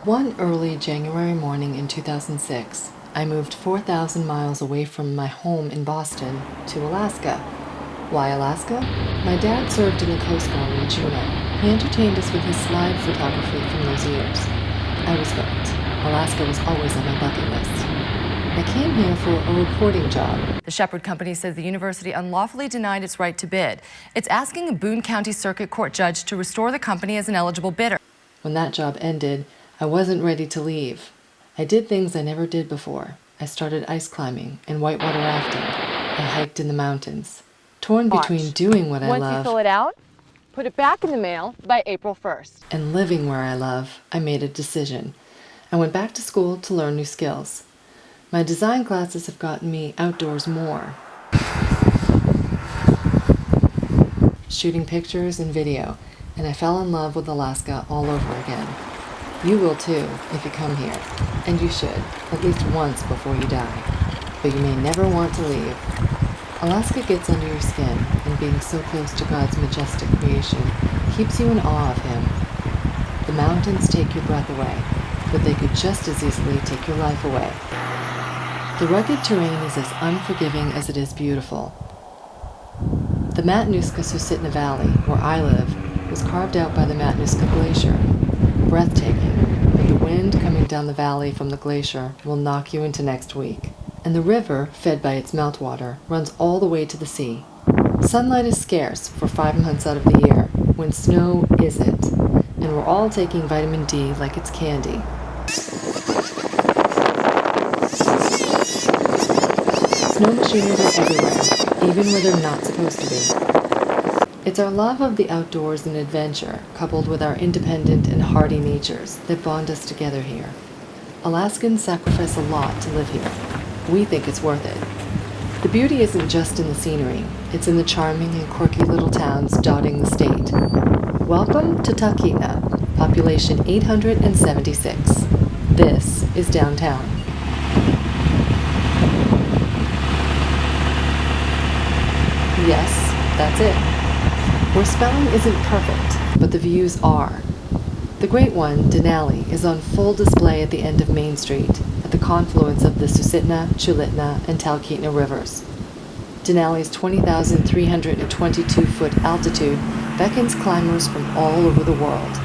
One early January morning in 2006, I moved 4,000 miles away from my home in Boston to Alaska. Why Alaska? My dad served in the Coast Guard in Juneau. He entertained us with his slide photography from those years. I was hooked. Alaska was always on my bucket list. I came here for a reporting job. The Shepherd Company says the university unlawfully denied its right to bid. It's asking a Boone County Circuit Court judge to restore the company as an eligible bidder. When that job ended, I wasn't ready to leave. I did things I never did before. I started ice climbing and whitewater rafting. I hiked in the mountains. Torn between doing what I Once love you fill it out, put it back in the mail by April 1st. and living where I love, I made a decision. I went back to school to learn new skills. My design classes have gotten me outdoors more, shooting pictures and video, and I fell in love with Alaska all over again. You will too if you come here, and you should, at least once before you die. But you may never want to leave. Alaska gets under your skin, and being so close to God's majestic creation keeps you in awe of Him. The mountains take your breath away, but they could just as easily take your life away. The rugged terrain is as unforgiving as it is beautiful. The Matanuska-Susitna Valley, where I live, was carved out by the Matanuska Glacier. Breathtaking, but the wind coming down the valley from the glacier will knock you into next week. And the river, fed by its meltwater, runs all the way to the sea. Sunlight is scarce for 5 months out of the year, when snow isn't, and we're all taking vitamin D like it's candy. Snow machineries are everywhere, even where they're not supposed to be. It's our love of the outdoors and adventure, coupled with our independent and hardy natures, that bond us together here. Alaskans sacrifice a lot to live here. We think it's worth it. The beauty isn't just in the scenery, it's in the charming and quirky little towns dotting the state. Welcome to Talkeetna, population 876. This is downtown. Yes, that's it. Where spelling isn't perfect, but the views are. The great one, Denali, is on full display at the end of Main Street, at the confluence of the Susitna, Chulitna, and Talkeetna rivers. Denali's 20,322-foot altitude beckons climbers from all over the world.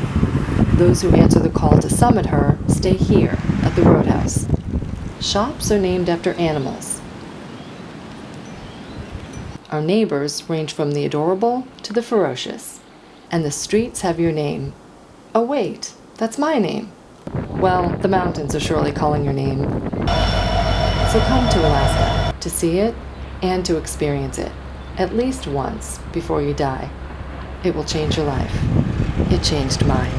Those who answer the call to summit her stay here at the Roadhouse. Shops are named after animals. Our neighbors range from the adorable to the ferocious. And the streets have your name. Oh wait, that's my name. Well, the mountains are surely calling your name. So come to Alaska, to see it and to experience it, at least once before you die. It will change your life. It changed mine.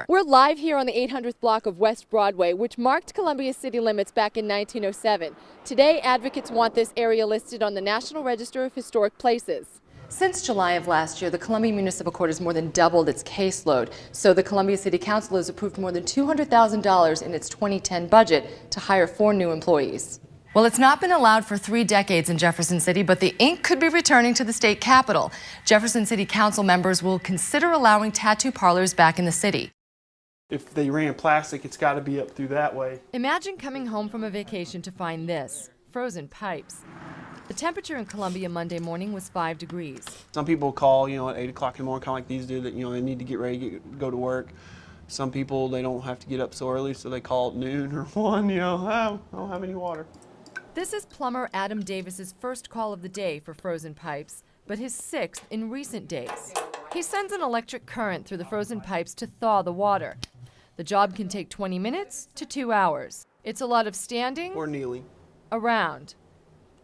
We're live here on the 800th block of West Broadway, which marked Columbia's city limits back in 1907. Today, advocates want this area listed on the National Register of Historic Places. Since July of last year, the Columbia Municipal Court has more than doubled its caseload. So the Columbia City Council has approved more than $200,000 in its 2010 budget to hire 4 new employees. Well, it's not been allowed for 3 decades in Jefferson City, but the ink could be returning to the state capitol. Jefferson City Council members will consider allowing tattoo parlors back in the city. If they ran plastic, it's got to be up through that way. Imagine coming home from a vacation to find this, frozen pipes. The temperature in Columbia Monday morning was 5 degrees. Some people call, at 8 o'clock in the morning, kind of like these do, that, they need to get ready to go to work. Some people, they don't have to get up so early, so they call at noon or 1, I don't have any water. This is plumber Adam Davis's first call of the day for frozen pipes, but his 6th in recent days. He sends an electric current through the frozen pipes to thaw the water. The job can take 20 minutes to 2 hours. It's a lot of standing Or kneeling. around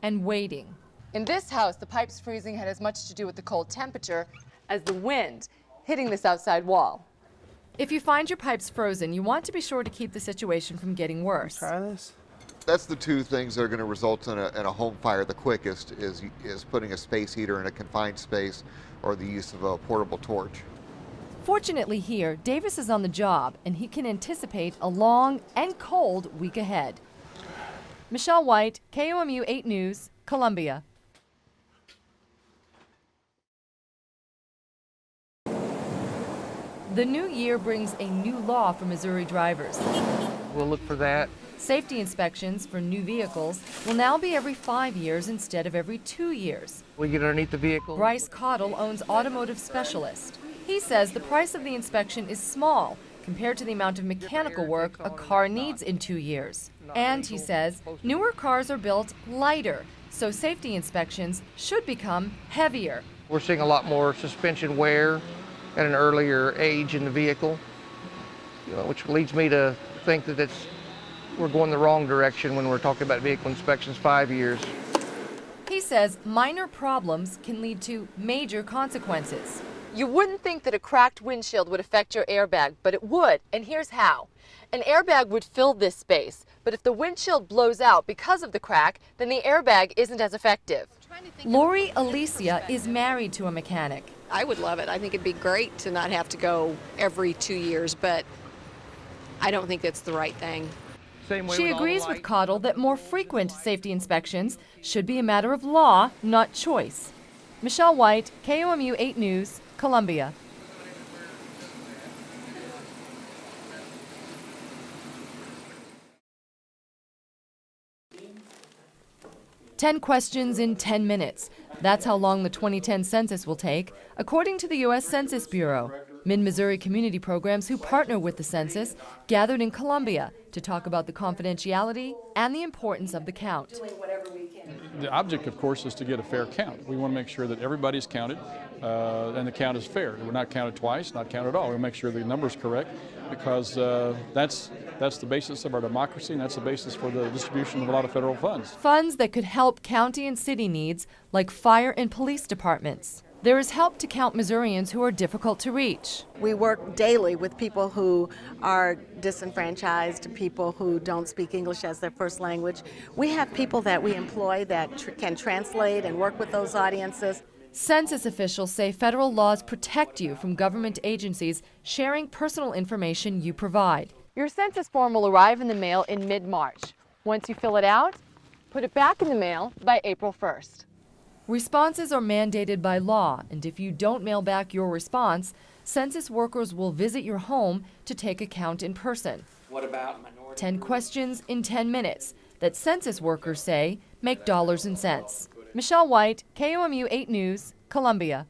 and waiting. In this house, the pipes freezing had as much to do with the cold temperature as the wind hitting this outside wall. If you find your pipes frozen, you want to be sure to keep the situation from getting worse. Try this. That's the 2 things that are going to result in a home fire the quickest is putting a space heater in a confined space or the use of a portable torch. Fortunately here, Davis is on the job and he can anticipate a long and cold week ahead. Michele White, KOMU 8 News, Columbia. The new year brings a new law for Missouri drivers. We'll look for that. Safety inspections for new vehicles will now be every 5 years instead of every 2 years. We get underneath the vehicle. Bryce Cottle owns Automotive Specialist. He says the price of the inspection is small compared to the amount of mechanical work a car needs in 2 years. And he says newer cars are built lighter, so safety inspections should become heavier. We're seeing a lot more suspension wear at an earlier age in the vehicle, which leads me to think that we're going the wrong direction when we're talking about vehicle inspections 5 years. He says minor problems can lead to major consequences. You wouldn't think that a cracked windshield would affect your airbag, but it would, and here's how. An airbag would fill this space, but if the windshield blows out because of the crack, then the airbag isn't as effective. Lori Alicia is married to a mechanic. I would love it. I think it'd be great to not have to go every 2 years, but I don't think that's the right thing. She agrees with Cottle that more frequent safety inspections should be a matter of law, not choice. Michele White, KOMU 8 News, Columbia. "10 questions in 10 minutes. That's how long the 2010 census will take, according to the U.S. Census Bureau. Mid-Missouri community programs who partner with the census gathered in Columbia to talk about the confidentiality and the importance of the count. The object, of course, is to get a fair count. We want to make sure that everybody's counted and the count is fair. We're not counted twice, not counted at all. We make sure the number's correct because that's the basis of our democracy and that's the basis for the distribution of a lot of federal funds. Funds that could help county and city needs like fire and police departments. There is help to count Missourians who are difficult to reach. We work daily with people who are disenfranchised, people who don't speak English as their first language. We have people that we employ that can translate and work with those audiences. Census officials say federal laws protect you from government agencies sharing personal information you provide. Your census form will arrive in the mail in mid-March. Once you fill it out, put it back in the mail by April 1st. Responses are mandated by law, and if you don't mail back your response, census workers will visit your home to take a count in person. What about minority? 10 questions in 10 minutes that census workers say make dollars and cents. Michele White, KOMU 8 News, Columbia.